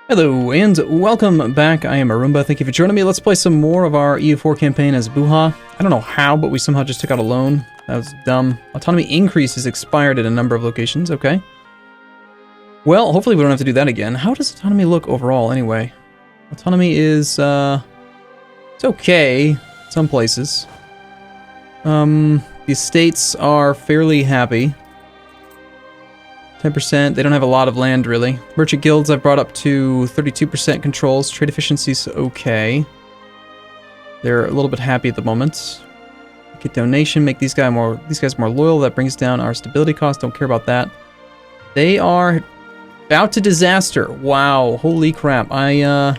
Hello and welcome back. I am Arumba. Thank you for joining me. Let's play some more of our EU4 campaign as Buha. I don't know how, but we somehow just took out a loan. That was dumb. Autonomy increase has expired at a number of locations. Okay. Well, hopefully we don't have to do that again. How does autonomy look overall anyway? Autonomy is, it's okay. Some places. The estates are fairly happy. 10%. They don't have a lot of land, really. Merchant guilds I've brought up to 32% controls. Trade efficiency's okay. They're a little bit happy at the moment. Get donation, make these guys more loyal. That brings down our stability cost. Don't care about that. They are about to disaster. Wow, holy crap. I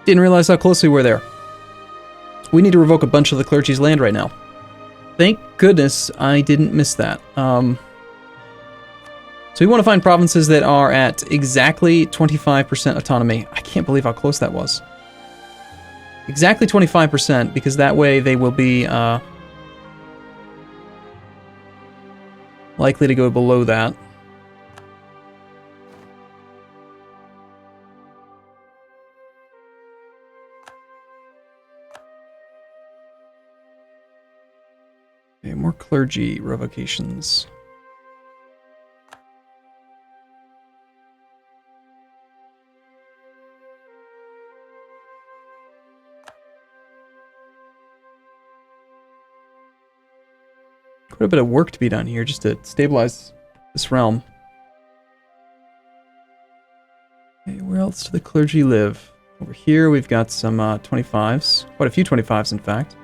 didn't realize how close we were there. We need to revoke a bunch of the clergy's land right now. Thank goodness I didn't miss that. So we want to find provinces that are at exactly 25% autonomy. I can't believe how close that was. Exactly 25%, because that way they will be likely to go below that. Okay, more clergy revocations. Quite a bit of work to be done here just to stabilize this realm. Okay, where else do the clergy live? Over here we've got some 25s. Quite a few 25s, in fact.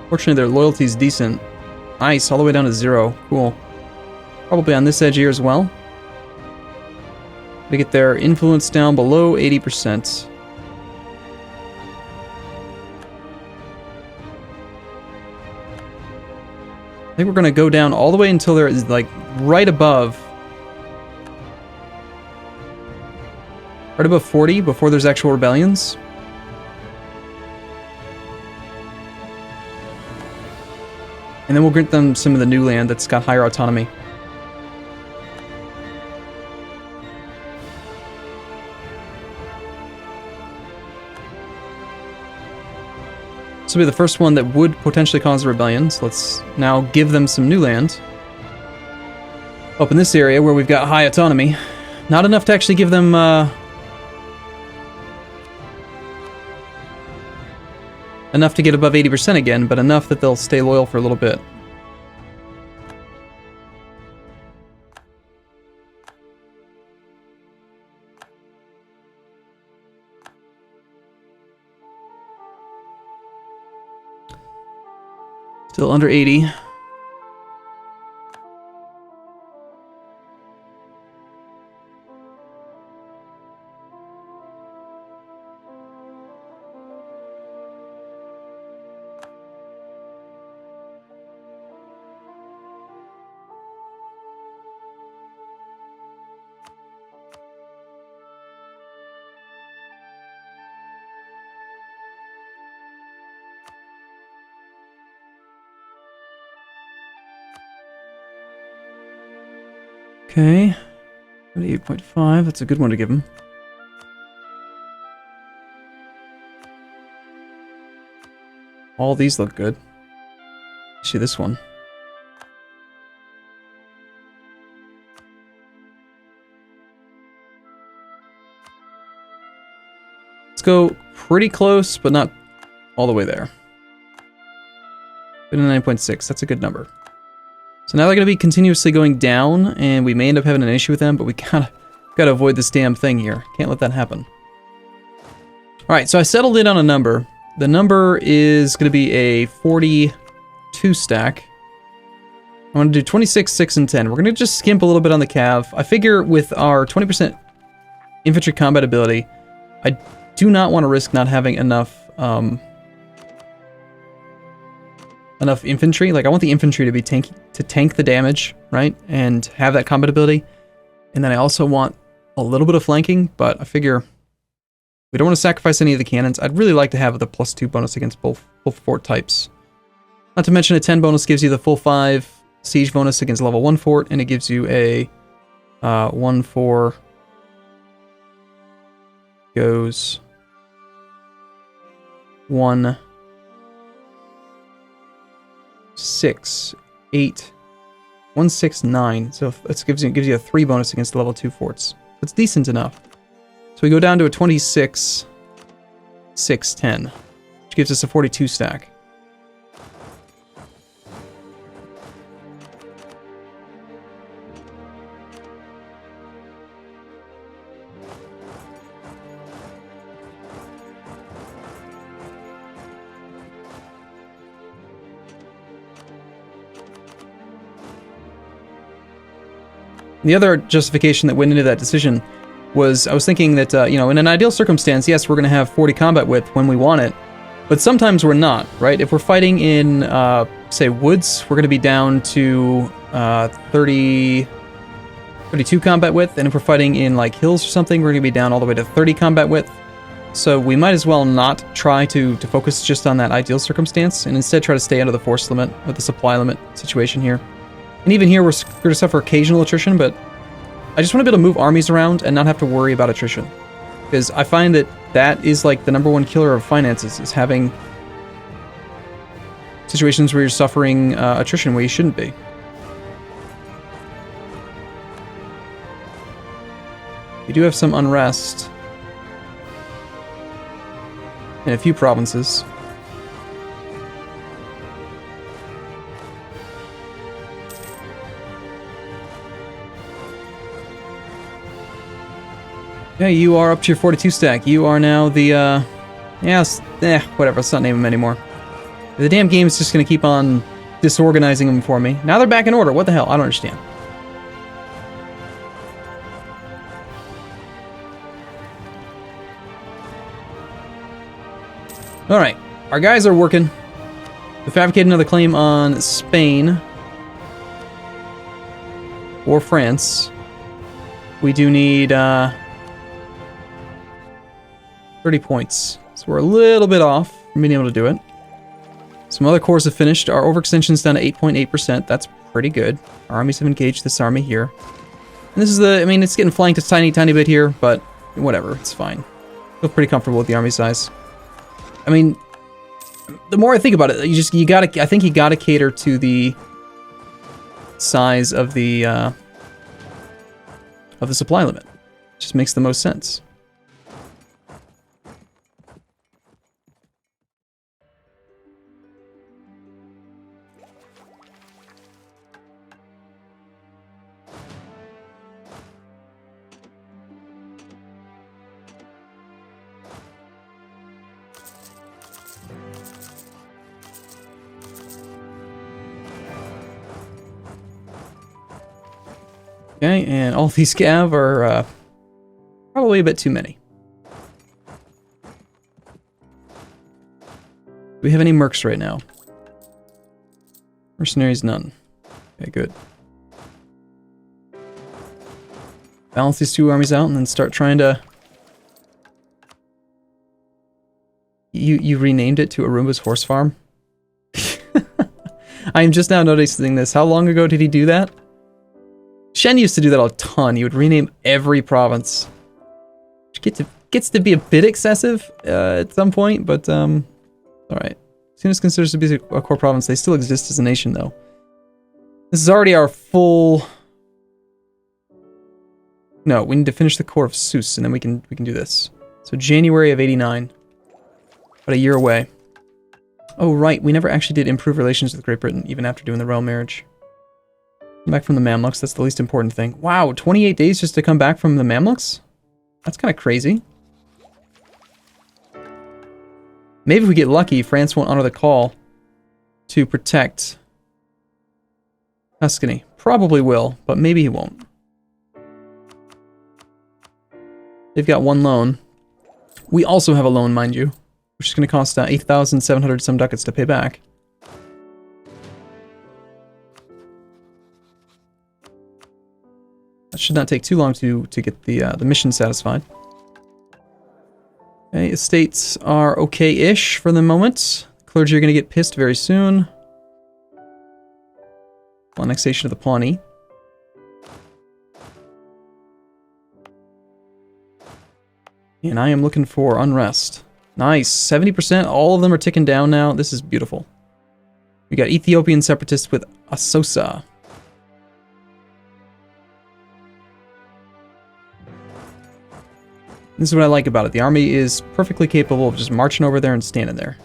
Fortunately, their loyalty's decent. Nice, all the way down to 0. Cool. Probably on this edge here as well. They get their influence down below 80%. I think we're going to go down all the way until they're like right above 40 before there's actual rebellions. And then we'll grant them some of the new land that's got higher autonomy. This will be the first one that would potentially cause a rebellion, so let's now give them some new land. Up in this area where we've got high autonomy. Not enough to actually give them enough to get above 80% again, but enough that they'll stay loyal for a little bit. Still under 80. Okay, 38.5, that's a good one to give him. All these look good. See this one. Let's go pretty close, but not all the way there. 9.6, that's a good number. So now they're going to be continuously going down, and we may end up having an issue with them, but we gotta avoid this damn thing here. Can't let that happen. Alright, so I settled in on a number. The number is going to be a 42 stack. I want to do 26, 6, and 10. We're going to just skimp a little bit on the cav. I figure with our 20% infantry combat ability, I do not want to risk not having enough enough infantry. Like, I want the infantry to be tank the damage, right? And have that combat ability. And then I also want a little bit of flanking, but I figure we don't want to sacrifice any of the cannons. I'd really like to have the +2 bonus against both fort types. Not to mention a 10 bonus gives you the full 5 siege bonus against level 1 fort, and it gives you a 1-4 goes 1, 6, 8, 1, 6, 9. So it gives you a 3 bonus against the level 2 forts. That's decent enough. So we go down to a 26, 6, 10, which gives us a 42 stack. The other justification that went into that decision was I was thinking that, you know, in an ideal circumstance, yes, we're going to have 40 combat width when we want it, but sometimes we're not, right? If we're fighting in, say, woods, we're going to be down to 32 combat width, and if we're fighting in, like, hills or something, we're going to be down all the way to 30 combat width. So we might as well not try to focus just on that ideal circumstance, and instead try to stay under the force limit, or the supply limit situation here. And even here, we're going to suffer occasional attrition, but I just want to be able to move armies around and not have to worry about attrition. Because I find that that is like the #1 killer of finances, is having situations where you're suffering attrition where you shouldn't be. We do have some unrest in a few provinces. Yeah, you are up to your 42 stack. You are now the, whatever, let's not name them anymore. The damn game is just going to keep on disorganizing them for me. Now they're back in order. What the hell? I don't understand. Alright, our guys are working. We fabricated another claim on Spain. Or France. We do need, 30 points. So we're a little bit off from being able to do it. Some other cores have finished. Our overextension's down to 8.8%. That's pretty good. Our armies have engaged this army here. And this is the, I mean, it's getting flanked a tiny bit here, but whatever, it's fine. Feel pretty comfortable with the army size. I mean, the more I think about it, I think you gotta cater to the size of the supply limit. It just makes the most sense. Okay, and all these scav are probably a bit too many. Do we have any mercs right now? Mercenaries, none. Okay, good. Balance these two armies out and then start trying to... You renamed it to Arumba's Horse Farm? I am just now noticing this. How long ago did he do that? Shen used to do that a ton. He would rename every province. Which gets to be a bit excessive at some point, but alright. As soon as considers to be a core province, they still exist as a nation, though. This is already our full... No, we need to finish the core of Seuss, and then we can do this. So January of 89. About a year away. Oh, right, we never actually did improve relations with Great Britain, even after doing the royal marriage. Come back from the Mamluks, that's the least important thing. Wow, 28 days just to come back from the Mamluks? That's kind of crazy. Maybe if we get lucky, France won't honor the call to protect Tuscany. Probably will, but maybe he won't. They've got one loan. We also have a loan, mind you, which is going to cost 8,700 some ducats to pay back. That should not take too long to get the mission satisfied. Okay, estates are okay-ish for the moment. Clergy are going to get pissed very soon. Annexation of the Pawnee. And I am looking for Unrest. Nice. 70%. All of them are ticking down now. This is beautiful. We got Ethiopian separatists with Asosa. This is what I like about it. The army is perfectly capable of just marching over there and standing there.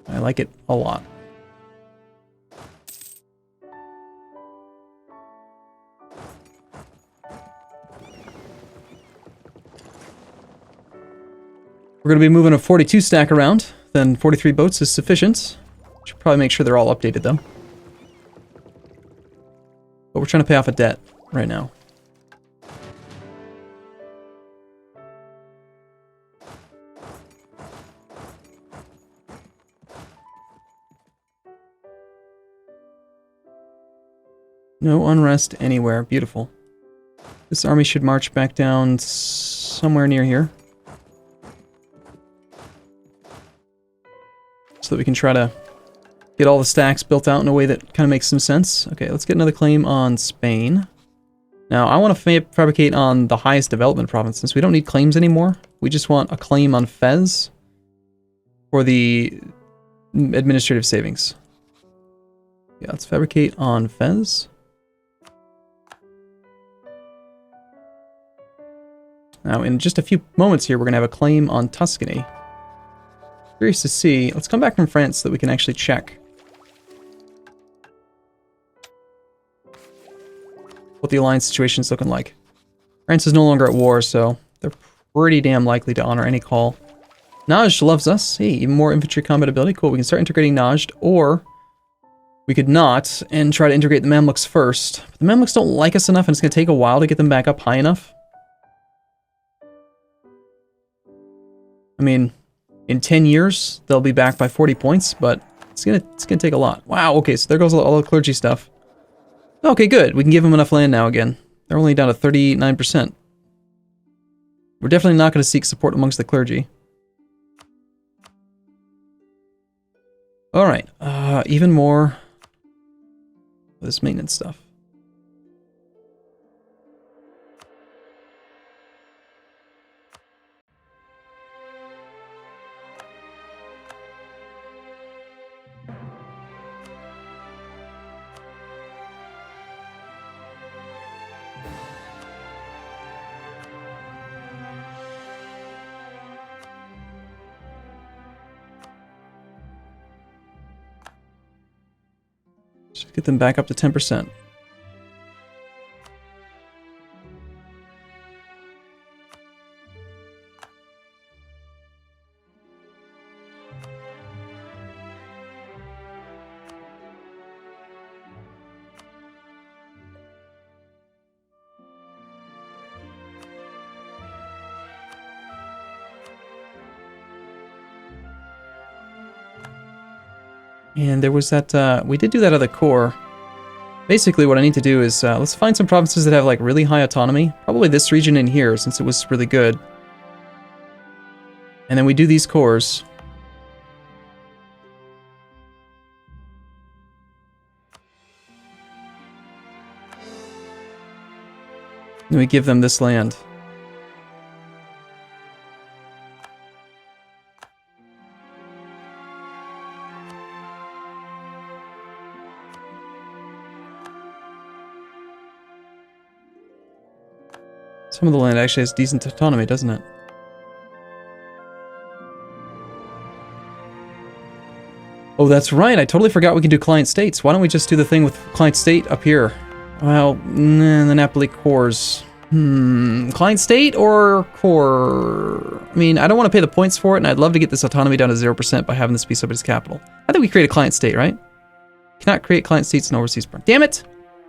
I like it a lot. We're going to be moving a 42 stack around, then 43 boats is sufficient. Should probably make sure they're all updated though. But we're trying to pay off a debt right now. No unrest anywhere. Beautiful. This army should march back down somewhere near here. So that we can try to get all the stacks built out in a way that kind of makes some sense. Okay, let's get another claim on Spain. Now, I want to fabricate on the highest development province, since we don't need claims anymore. We just want a claim on Fez for the administrative savings. Yeah, let's fabricate on Fez. Now, in just a few moments here, we're going to have a claim on Tuscany. Curious to see. Let's come back from France so that we can actually check what the alliance situation is looking like. France is no longer at war, so they're pretty damn likely to honor any call. Najd loves us. Hey, even more infantry combat ability. Cool, we can start integrating Najd, or we could not and try to integrate the Mamluks first. But the Mamluks don't like us enough, and it's going to take a while to get them back up high enough. I mean, in 10 years, they'll be back by 40 points, but it's gonna take a lot. Wow, okay, so there goes all the clergy stuff. Okay, good. We can give them enough land now again. They're only down to 39%. We're definitely not going to seek support amongst the clergy. Alright, even more of this maintenance stuff. Get them back up to 10%. And there was that, we did do that other core. Basically what I need to do is, let's find some provinces that have like really high autonomy. Probably this region in here, since it was really good. And then we do these cores. And we give them this land. Some of the land actually has decent autonomy, doesn't it? Oh, that's right. I totally forgot we can do client states. Why don't we just do the thing with client state up here? Well, the Napoli cores. Client state or core? I mean, I don't want to pay the points for it, and I'd love to get this autonomy down to 0% by having this be somebody's capital. I think we create a client state, right? Cannot create client states in overseas. Damn it!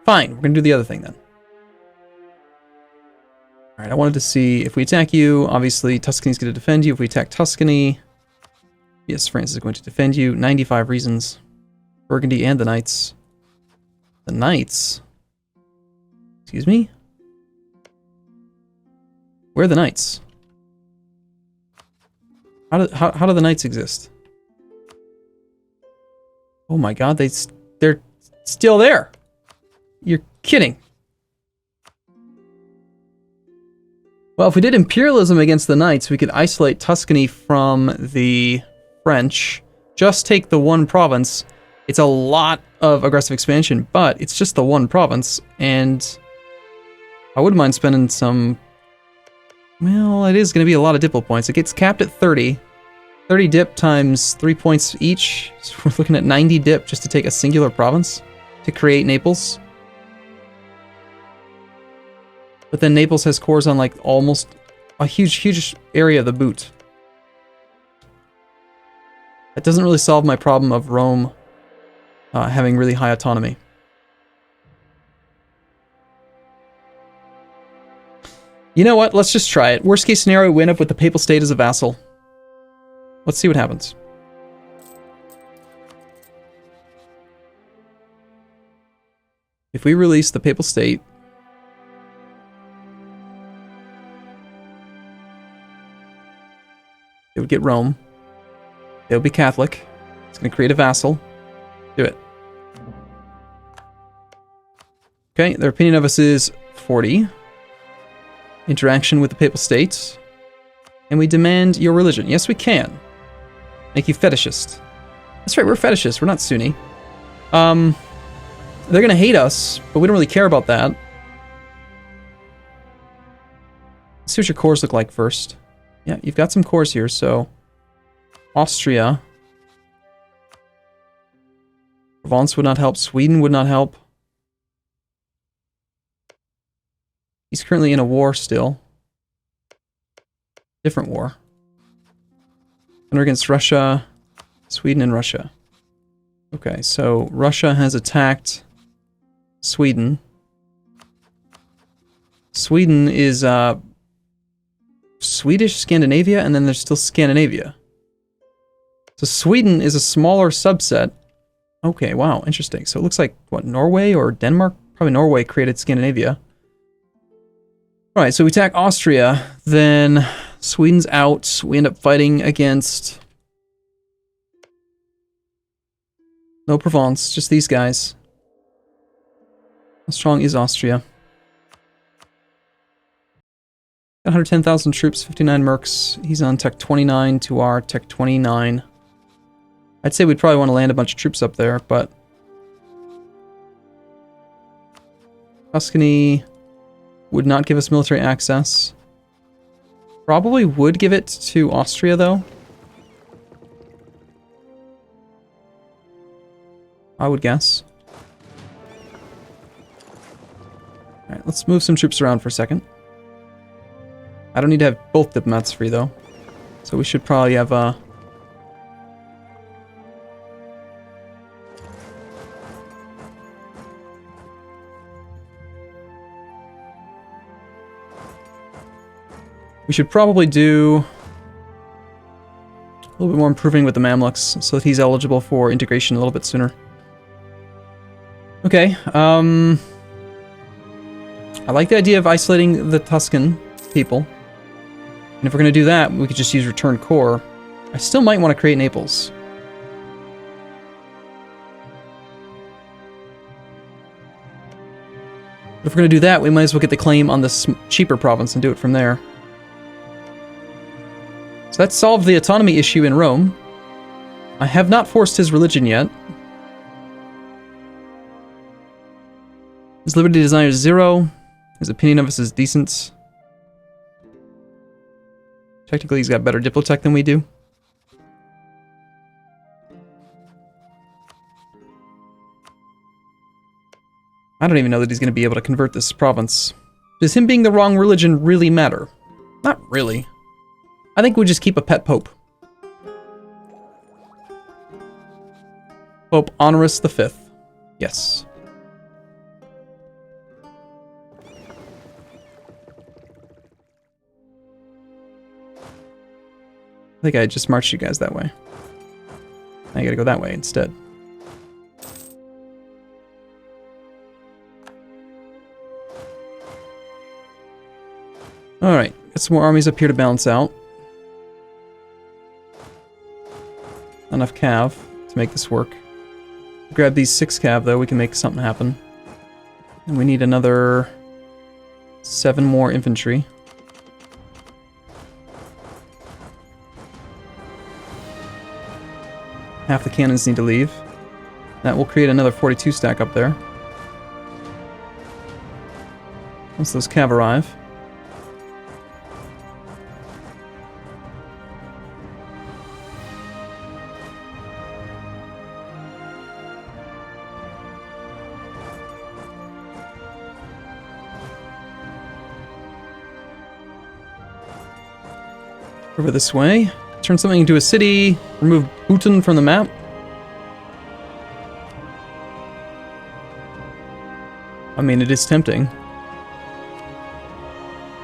Fine, we're going to do the other thing then. Alright, I wanted to see, if we attack you, obviously Tuscany's going to defend you. If we attack Tuscany, yes, France is going to defend you. 95 reasons. Burgundy and the Knights. The Knights? Excuse me? Where are the Knights? How do the Knights exist? Oh my god, they're still there. You're kidding. Well, if we did imperialism against the Knights, we could isolate Tuscany from the French. Just take the one province. It's a lot of aggressive expansion, but it's just the one province, and I wouldn't mind spending some... Well, it is going to be a lot of diplo points. It gets capped at 30. 30 dip times 3 points each. So we're looking at 90 dip just to take a singular province to create Naples. But then Naples has cores on like almost a huge area of the boot. That doesn't really solve my problem of Rome having really high autonomy. You know what? Let's just try it. Worst case scenario, we end up with the Papal State as a vassal. Let's see what happens. If we release the Papal State, it would get Rome. It would be Catholic. It's going to create a vassal. Do it. Okay, their opinion of us is 40. Interaction with the Papal State. And we demand your religion. Yes, we can. Make you fetishist. That's right, we're fetishists. We're not Sunni. They're going to hate us, but we don't really care about that. Let's see what your cores look like first. Yeah, you've got some cores here, so... Austria. Provence would not help. Sweden would not help. He's currently in a war still. Different war. And against Russia, Sweden and Russia. Okay, so Russia has attacked Sweden. Sweden is Swedish Scandinavia, and then there's still Scandinavia. So Sweden is a smaller subset. Okay, wow, interesting. So it looks like, what, Norway or Denmark? Probably Norway created Scandinavia. Alright, so we attack Austria, then Sweden's out. We end up fighting against... No Provence, just these guys. How strong is Austria? 110,000 troops, 59 mercs. He's on tech 29 to our tech 29. I'd say we'd probably want to land a bunch of troops up there, but... Tuscany would not give us military access. Probably would give it to Austria, though. I would guess. Alright, let's move some troops around for a second. I don't need to have both diplomats free, though. So we should probably have, we should probably do a little bit more improving with the Mamluks so that he's eligible for integration a little bit sooner. Okay, I like the idea of isolating the Tuscan people. And if we're going to do that, we could just use return core. I still might want to create Naples. But if we're going to do that, we might as well get the claim on this cheaper province and do it from there. So that solved the autonomy issue in Rome. I have not forced his religion yet. His liberty desire is 0. His opinion of us is decent. Technically, he's got better diplotech than we do. I don't even know that he's going to be able to convert this province. Does him being the wrong religion really matter? Not really. I think we just keep a pet pope. Pope Unrest V. Yes. I think I just marched you guys that way. Now you gotta go that way instead. Alright, got some more armies up here to balance out. Enough cav to make this work. Grab these 6 cav though, we can make something happen. And we need another 7 more infantry. Half the cannons need to leave. That will create another 42 stack up there. Once those cav arrive. Over this way. Turn something into a city. Remove Bhutan from the map. I mean, it is tempting.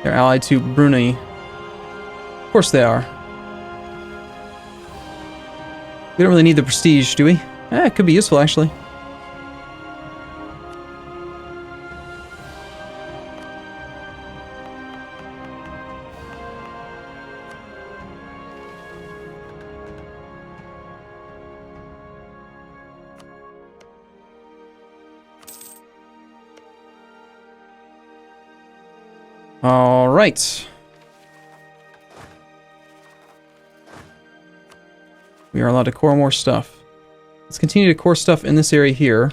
They're allied to Brunei. Of course they are. We don't really need the prestige, do we? It could be useful, actually. All right. We are allowed to core more stuff. Let's continue to core stuff in this area here.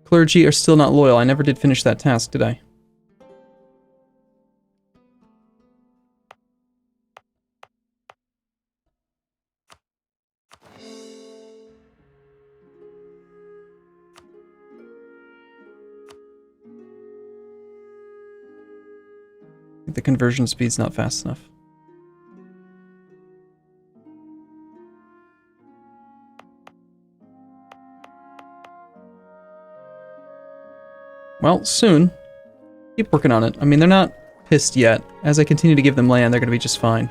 Clergy are still not loyal. I never did finish that task, did I? I think the conversion speed's not fast enough. Well, soon. Keep working on it. I mean, they're not pissed yet. As I continue to give them land, they're going to be just fine.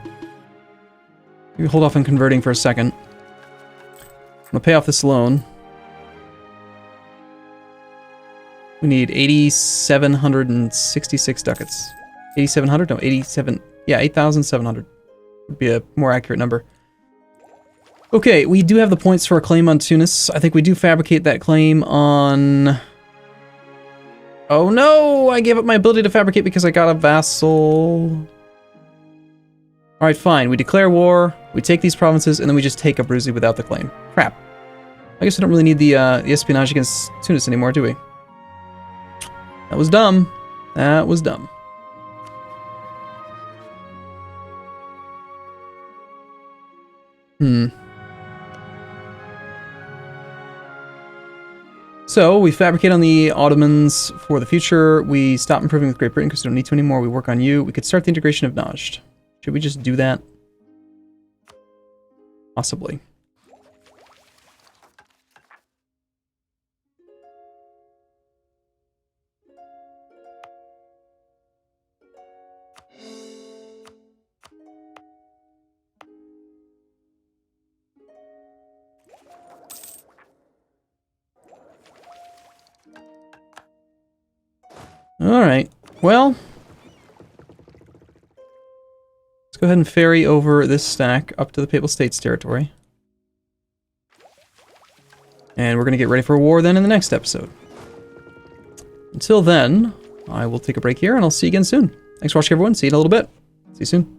Maybe hold off on converting for a second. I'm going to pay off this loan. We need 8,766 ducats. 8,700? No, 87. Yeah, 8,700 would be a more accurate number. Okay, we do have the points for a claim on Tunis. I think we do fabricate that claim on... Oh no! I gave up my ability to fabricate because I got a vassal. Alright, fine. We declare war, we take these provinces, and then we just take Abruzzi without the claim. Crap. I guess we don't really need the espionage against Tunis anymore, do we? That was dumb. That was dumb. So, we fabricate on the Ottomans for the future. We stop improving with Great Britain because we don't need to anymore. We work on you. We could start the integration of Najd. Should we just do that? Possibly. Alright, well, let's go ahead and ferry over this stack up to the Papal States territory. And we're going to get ready for a war then in the next episode. Until then, I will take a break here and I'll see you again soon. Thanks for watching everyone, see you in a little bit. See you soon.